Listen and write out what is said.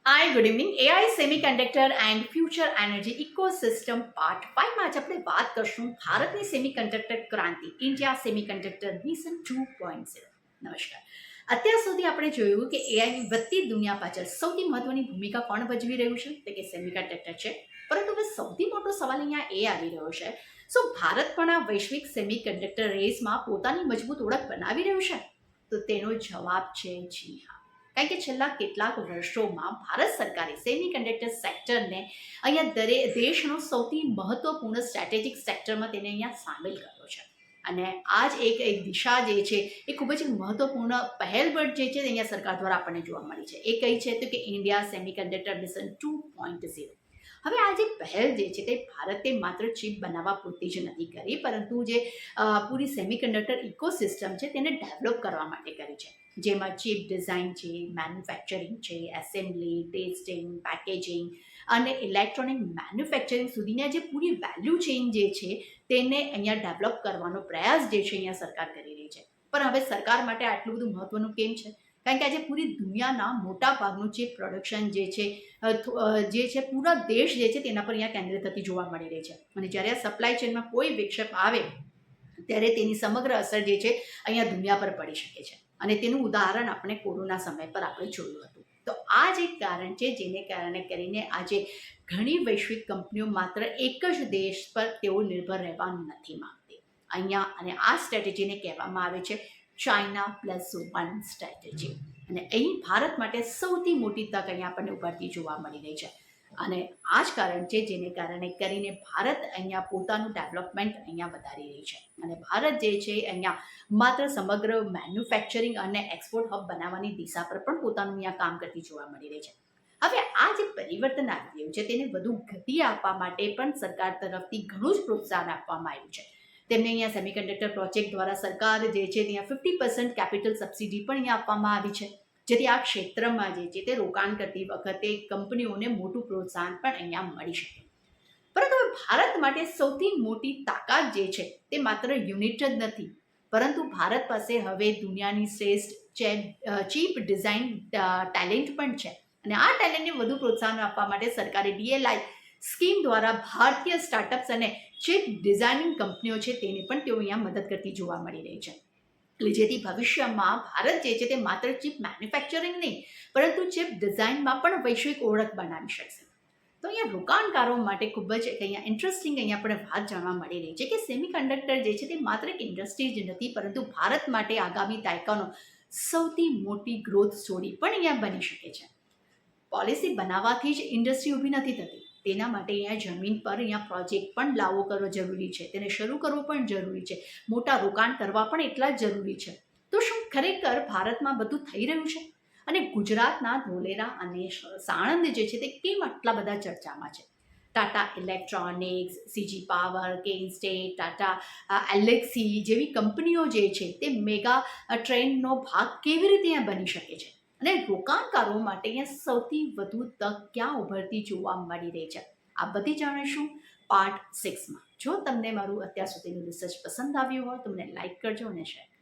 Hi good evening. AI semiconductor and future energy ecosystem part 5 માં આજ આપણે વાત કરશું ભારતની સેમિકન્ડક્ટર ક્રાંતિ ઇન્ડિયા સેમિકન્ડક્ટર મિશન 2.0. નમસ્કાર. અત્યાર સુધી આપણે જોયું કે એઆઈની વધતી દુનિયા પાછળ સૌથી મહત્વની ભૂમિકા કોણ ભજવી રહ્યું છે તે કે સેમિકન્ડક્ટર છે. પરંતુ હવે સૌથી મોટો સવાલ અહીંયા એ આવી રહ્યો છે, શું ભારત પણ આ વૈશ્વિક સેમિકન્ડક્ટર રેસમાં પોતાની મજબૂત ઓળખ બનાવી રહ્યું છે? તો તેનો જવાબ છે જી હા. કારણ કે છેલ્લા કેટલાક વર્ષોમાં ભારત સરકારે સેમિકન્ડક્ટર સેક્ટરને અહીંયા દેશનો સૌથી મહત્વપૂર્ણ સ્ટ્રેટેજિક સેક્ટરમાં તેને અહીંયા સામેલ કર્યો છે. અને આ જ એક દિશા જે છે એ ખૂબ જ મહત્વપૂર્ણ પહેલ પણ જે છે અહીંયા સરકાર દ્વારા આપણને જોવા મળી છે. એ કઈ છે તો કે ઇન્ડિયા સેમિકન્ડક્ટર મિશન 2.0. હવે આ જે પહેલ જે છે તે ભારતે માત્ર ચીપ બનાવવા પૂરતી જ નથી કરી, પરંતુ જે પૂરી સેમિકન્ડક્ટર ઇકોસિસ્ટમ છે તેને ડેવલપ કરવા માટે કરી છે, જેમાં ચીપ ડિઝાઇન છે, મેન્યુફેક્ચરિંગ છે, એસેમ્બલી, ટેસ્ટિંગ, પેકેજિંગ અને ઇલેક્ટ્રોનિક મેન્યુફેક્ચરિંગ સુધીના જે પૂરી વેલ્યુ ચેઇન જે છે તેને અહીંયા ડેવલપ કરવાનો પ્રયાસ જે છે અહીંયા સરકાર કરી રહી છે. પણ હવે સરકાર માટે આટલું બધું મહત્વનું કેમ છે? કારણ કે આજે પૂરી દુનિયાના મોટા ભાગનું ચીપ પ્રોડક્શન જે છે પૂરા દેશ જે છે તેના પર અહીંયા કેન્દ્રિત થતી જોવા મળી રહી છે. અને જ્યારે આ સપ્લાય ચેનમાં કોઈ વિક્ષેપ આવે ત્યારે તેની સમગ્ર અસર જે છે અહીંયા દુનિયા પર પડી શકે છે. અને તેનું ઉદાહરણ આપણે કોરોના સમય પર આપણે જોયું હતું. તો આ જ એક કારણ છે જેને કારણે કરીને આજે ઘણી વૈશ્વિક કંપનીઓ માત્ર એક જ દેશ પર તેઓ નિર્ભર રહેવા નથી માંગતી અહીંયા. અને આ સ્ટ્રેટેજીને કહેવામાં આવે છે ચાઇના +1 સ્ટ્રેટેજી. અને અહીં ભારત માટે સૌથી મોટી તક અહીંયા આપણને ઉભરતી જોવા મળી રહી છે. અને આ જ કારણ છે જેને કારણે કરીને ભારત અહીંયા પોતાનું ડેવલપમેન્ટ અહીંયા વધારી રહી છે. અને ભારત જે છે અહીંયા માત્ર સમગ્ર મેન્યુફેક્ચરિંગ અને એક્સપોર્ટ હબ બનાવવાની દિશા પર પણ પોતાનું અહીંયા કામ કરતી જોવા મળી રહી છે. હવે આ જે પરિવર્તન આવી રહ્યું છે તેને વધુ ગતિ આપવા માટે પણ સરકાર તરફથી ઘણું જ પ્રોત્સાહન આપવામાં આવ્યું છે. તેમને અહીંયા સેમિકન્ડક્ટર પ્રોજેક્ટ દ્વારા સરકાર જે છે ત્યાં 50% કેપિટલ સબસિડી પણ અહીંયા આપવામાં આવી છે, જેથી આ ક્ષેત્રમાં જે છે તે રોકાણ કરતી વખતે કંપનીઓને મોટું પ્રોત્સાહન પણ અહીંયા મળી શકે. પરંતુ ભારત માટે સૌથી મોટી તાકાત જે છે તે માત્ર યુનિટ જ નથી, પરંતુ ભારત પાસે હવે દુનિયાની શ્રેષ્ઠ ચીપ ડિઝાઇન ટેલેન્ટ પણ છે. અને આ ટેલેન્ટને વધુ પ્રોત્સાહન આપવા માટે સરકારે DLI સ્કીમ દ્વારા ભારતીય સ્ટાર્ટઅપ્સ અને ચીપ ડિઝાઇનિંગ કંપનીઓ છે તેને પણ તેઓ અહીંયા મદદ કરતી જોવા મળી રહી છે. એટલે જેથી ભવિષ્યમાં ભારત જે છે તે માત્ર ચીપ મેન્યુફેક્ચરિંગ નહીં, પરંતુ ચીપ ડિઝાઇનમાં પણ વૈશ્વિક ઓળખ બનાવી શકશે. તો અહીંયા રોકાણકારો માટે ખૂબ જ અહીંયા ઇન્ટરેસ્ટિંગ અહીંયા આપણે વાત જાણવા મળી રહી છે કે સેમિકન્ડક્ટર જે છે તે માત્ર એક ઇન્ડસ્ટ્રી જ નથી, પરંતુ ભારત માટે આગામી દાયકાનો સૌથી મોટી ગ્રોથ સ્ટોરી પણ અહીંયા બની શકે છે. પોલિસી બનાવવાથી જ ઇન્ડસ્ટ્રી ઊભી નથી થતી, તેના માટે અહીંયા જમીન પર અહીંયા પ્રોજેક્ટ પણ લાગુ કરવો જરૂરી છે, તેને શરૂ કરવો પણ જરૂરી છે, મોટા રોકાણ કરવા પણ એટલા જ જરૂરી છે. તો શું ખરેખર ભારતમાં બધું થઈ રહ્યું છે? અને ગુજરાતના ધોલેરા અને સાણંદ જે છે તે કેમ આટલા બધા ચર્ચામાં છે? Tata electronics, CG power, Kaynes Tech, Tata Elxsi જેવી કંપનીઓ જે છે તે મેગા ટ્રેન્ડનો ભાગ કેવી રીતે અહીંયા બની શકે છે? અને રોકાણકારો માટે અહીંયા સૌથી વધુ તક ક્યાં ઉભરતી જોવા મળી રહી છે? આ બધી જાણીશું પાર્ટ 6માં. જો તમને મારું અત્યાર સુધીનું રિસર્ચ પસંદ આવ્યું હોય તો મને લાઈક કરજો અને શેર કરજો.